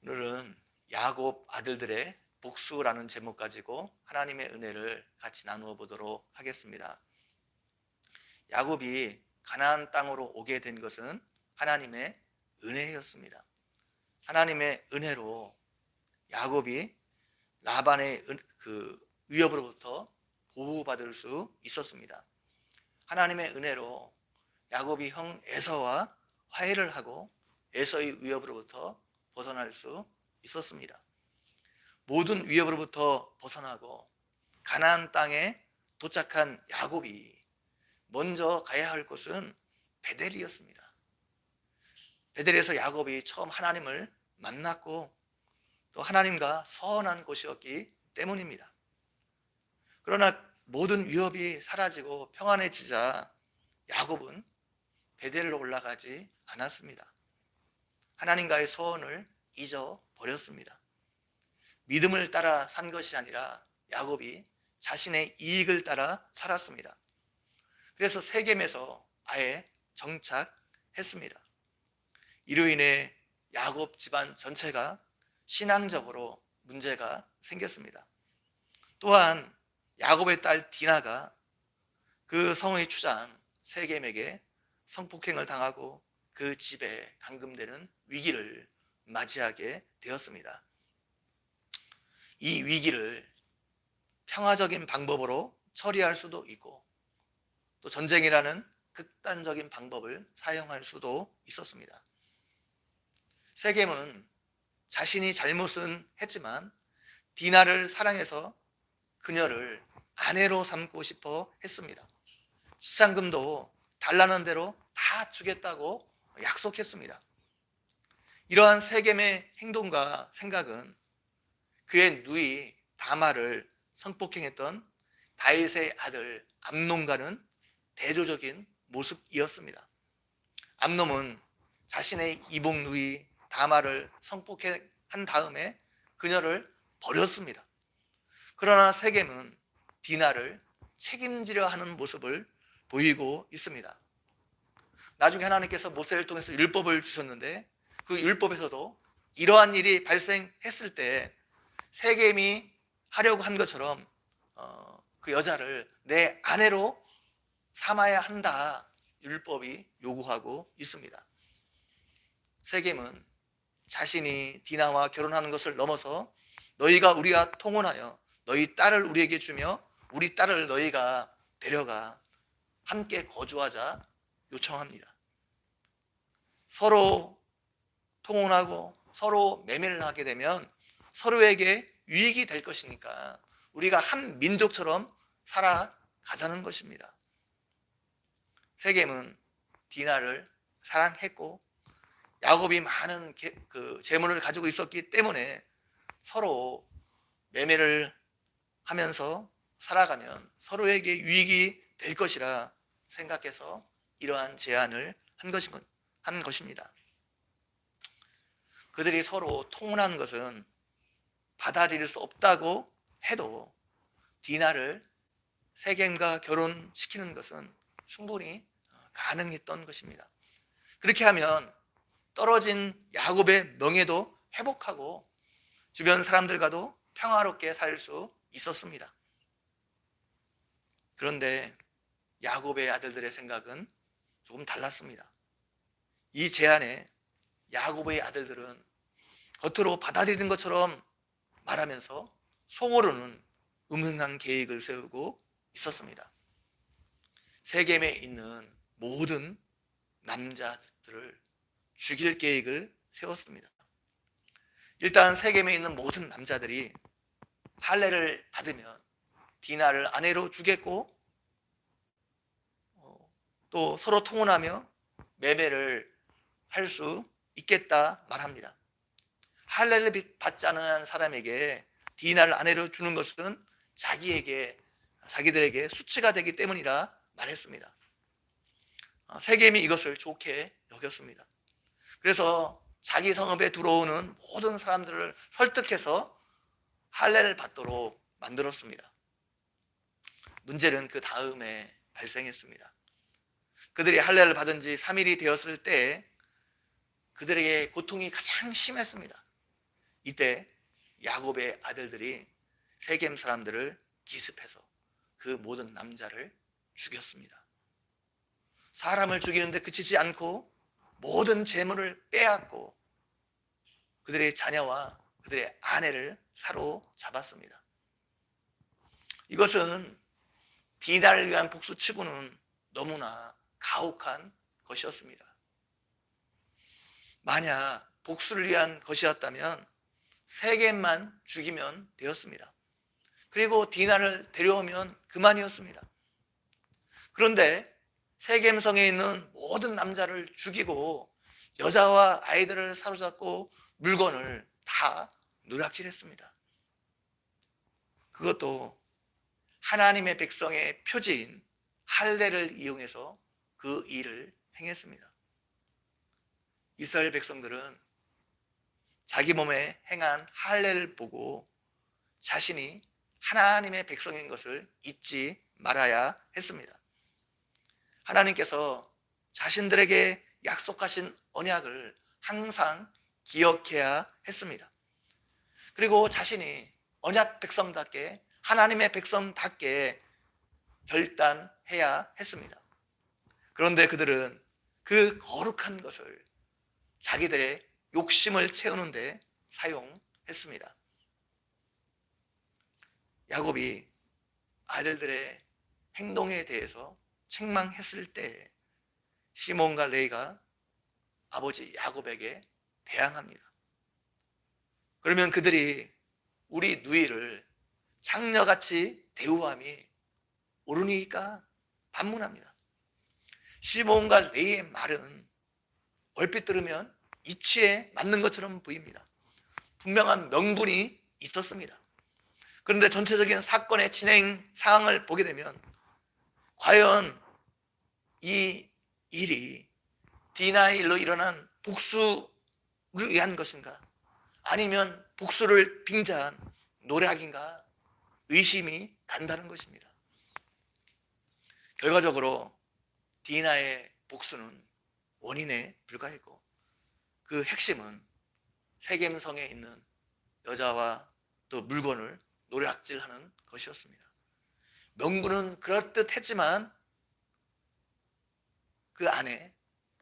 오늘은 야곱 아들들의 복수라는 제목 가지고 하나님의 은혜를 같이 나누어 보도록 하겠습니다. 야곱이 가나안 땅으로 오게 된 것은 하나님의 은혜였습니다. 하나님의 은혜로 야곱이 라반의 위협으로부터 보호받을 수 있었습니다. 하나님의 은혜로 야곱이 형 에서와 화해를 하고 에서의 위협으로부터 벗어날 수 있었습니다. 모든 위협으로부터 벗어나고 가나안 땅에 도착한 야곱이 먼저 가야 할 곳은 베델이었습니다. 베델에서 야곱이 처음 하나님을 만났고 또 하나님과 서원한 곳이었기 때문입니다. 그러나 모든 위협이 사라지고 평안해지자 야곱은 베델로 올라가지 않았습니다. 하나님과의 소원을 잊어버렸습니다. 믿음을 따라 산 것이 아니라 야곱이 자신의 이익을 따라 살았습니다. 그래서 세겜에서 아예 정착했습니다. 이로 인해 야곱 집안 전체가 신앙적으로 문제가 생겼습니다. 또한 야곱의 딸 디나가 그 성의 추장 세겜에게 성폭행을 당하고 그 집에 감금되는 위기를 맞이하게 되었습니다. 이 위기를 평화적인 방법으로 처리할 수도 있고 또 전쟁이라는 극단적인 방법을 사용할 수도 있었습니다. 세겜은 자신이 잘못은 했지만 디나를 사랑해서 그녀를 아내로 삼고 싶어 했습니다. 지상금도 달라는 대로 다 주겠다고 약속했습니다. 이러한 세겜의 행동과 생각은 그의 누이 다말을 성폭행했던 다윗의 아들 암논과는 대조적인 모습이었습니다. 암논은 자신의 이복 누이 다말을 성폭행한 다음에 그녀를 버렸습니다. 그러나 세겜은 디나를 책임지려 하는 모습을 보이고 있습니다. 나중에 하나님께서 모세를 통해서 율법을 주셨는데 그 율법에서도 이러한 일이 발생했을 때 세겜이 하려고 한 것처럼 그 여자를 내 아내로 삼아야 한다 율법이 요구하고 있습니다. 세겜은 자신이 디나와 결혼하는 것을 넘어서 너희가 우리와 통혼하여 너희 딸을 우리에게 주며 우리 딸을 너희가 데려가 함께 거주하자 요청합니다. 서로 통혼하고 서로 매매를 하게 되면 서로에게 유익이 될 것이니까 우리가 한 민족처럼 살아가자는 것입니다. 세겜은 디나를 사랑했고 야곱이 많은 재물을 가지고 있었기 때문에 서로 매매를 하면서 살아가면 서로에게 유익이 될 것이라 생각해서 이러한 제안을 한 것입니다. 그들이 서로 통혼하는 것은 받아들일 수 없다고 해도 디나를 세겜과 결혼시키는 것은 충분히 가능했던 것입니다. 그렇게 하면 떨어진 야곱의 명예도 회복하고 주변 사람들과도 평화롭게 살 수 있었습니다. 그런데 야곱의 아들들의 생각은 조금 달랐습니다. 이 제안에 야곱의 아들들은 겉으로 받아들이는 것처럼 말하면서 속으로는 음흉한 계획을 세우고 있었습니다. 세겜에 있는 모든 남자들을 죽일 계획을 세웠습니다. 일단 세겜에 있는 모든 남자들이 할례를 받으면 디나를 아내로 주겠고 또 서로 통혼하며 매매를 할 수 있겠다 말합니다. 할례를 받지 않은 사람에게 디나를 아내로 주는 것은 자기들에게 수치가 되기 때문이라 말했습니다. 세겜이 이것을 좋게 여겼습니다. 그래서 자기 성읍에 들어오는 모든 사람들을 설득해서 할례를 받도록 만들었습니다. 문제는 그 다음에 발생했습니다. 그들이 할례를 받은 지 3일이 되었을 때 그들에게 고통이 가장 심했습니다. 이때 야곱의 아들들이 세겜 사람들을 기습해서 그 모든 남자를 죽였습니다. 사람을 죽이는데 그치지 않고 모든 재물을 빼앗고 그들의 자녀와 그들의 아내를 사로잡았습니다. 이것은 디나를 위한 복수치고는 너무나 가혹한 것이었습니다. 만약 복수를 위한 것이었다면 세겜만 죽이면 되었습니다. 그리고 디나를 데려오면 그만이었습니다. 그런데 세겜성에 있는 모든 남자를 죽이고 여자와 아이들을 사로잡고 물건을 다 누락질했습니다. 그것도 하나님의 백성의 표지인 할례를 이용해서 그 일을 행했습니다. 이스라엘 백성들은 자기 몸에 행한 할례를 보고 자신이 하나님의 백성인 것을 잊지 말아야 했습니다. 하나님께서 자신들에게 약속하신 언약을 항상 기억해야 했습니다. 그리고 자신이 언약 백성답게 하나님의 백성답게 결단해야 했습니다. 그런데 그들은 그 거룩한 것을 자기들의 욕심을 채우는 데 사용했습니다. 야곱이 아들들의 행동에 대해서 책망했을 때 시몬과 레이가 아버지 야곱에게 대항합니다. 그러면 그들이 우리 누이를 창녀같이 대우함이 옳으니까 반문합니다. 시몬과 레이의 말은 얼핏 들으면 이치에 맞는 것처럼 보입니다. 분명한 명분이 있었습니다. 그런데 전체적인 사건의 진행 상황을 보게 되면 과연 이 일이 디나의 일로 일어난 복수를 위한 것인가? 아니면 복수를 빙자한 노략인가? 의심이 간다는 것입니다. 결과적으로 디나의 복수는 원인에 불과했고 그 핵심은 세겜성에 있는 여자와 또 물건을 노략질하는 것이었습니다. 명분은 그럴듯했지만 그 안에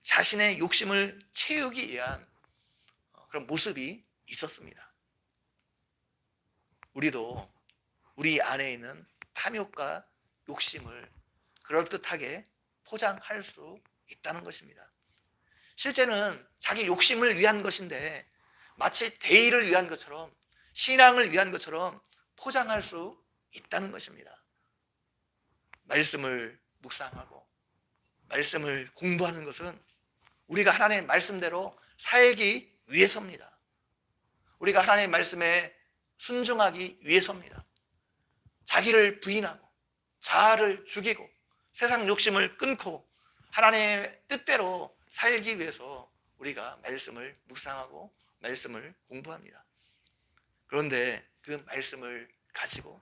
자신의 욕심을 채우기 위한 그런 모습이 있었습니다. 우리도 우리 안에 있는 탐욕과 욕심을 그럴듯하게 포장할 수 있다는 것입니다. 실제는 자기 욕심을 위한 것인데 마치 대의를 위한 것처럼 신앙을 위한 것처럼 포장할 수 있다는 것입니다. 말씀을 묵상하고 말씀을 공부하는 것은 우리가 하나님의 말씀대로 살기 위해서입니다. 우리가 하나님의 말씀에 순종하기 위해서입니다. 자기를 부인하고 자아를 죽이고 세상 욕심을 끊고 하나님의 뜻대로 살기 위해서 우리가 말씀을 묵상하고 말씀을 공부합니다. 그런데 그 말씀을 가지고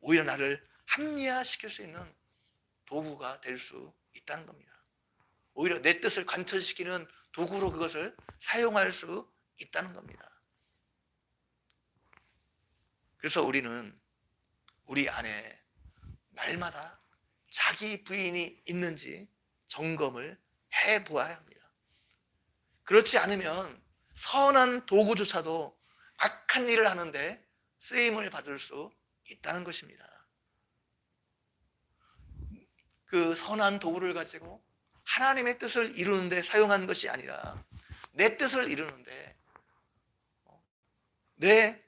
오히려 나를 합리화시킬 수 있는 도구가 될 수 있다는 겁니다. 오히려 내 뜻을 관철시키는 도구로 그것을 사용할 수 있다는 겁니다. 그래서 우리는 우리 안에 날마다 자기 부인이 있는지 점검을 해보아야 합니다. 그렇지 않으면 선한 도구조차도 악한 일을 하는데 쓰임을 받을 수 있다는 것입니다. 그 선한 도구를 가지고 하나님의 뜻을 이루는데 사용한 것이 아니라 내 뜻을 이루는데 내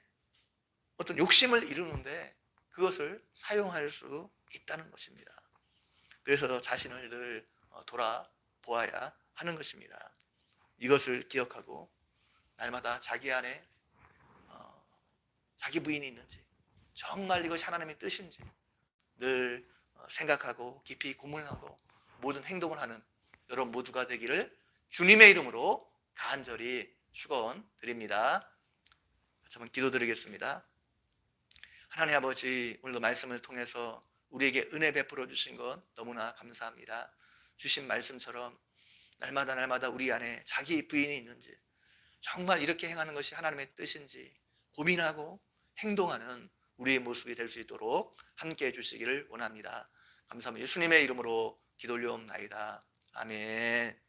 어떤 욕심을 이루는데 그것을 사용할 수 있다는 것입니다. 그래서 자신을 늘 돌아보아야 하는 것입니다. 이것을 기억하고 날마다 자기 안에 자기 부인이 있는지 정말 이것이 하나님의 뜻인지 늘 생각하고 깊이 고민하고 모든 행동을 하는 여러분 모두가 되기를 주님의 이름으로 간절히 축원드립니다. 한번 기도드리겠습니다. 하나님 아버지, 오늘도 말씀을 통해서 우리에게 은혜 베풀어 주신 것 너무나 감사합니다. 주신 말씀처럼 날마다 우리 안에 자기 부인이 있는지 정말 이렇게 행하는 것이 하나님의 뜻인지 고민하고 행동하는 우리의 모습이 될 수 있도록 함께 해주시기를 원합니다. 감사합니다. 예수님의 이름으로 기도 올려옵나이다. 아멘.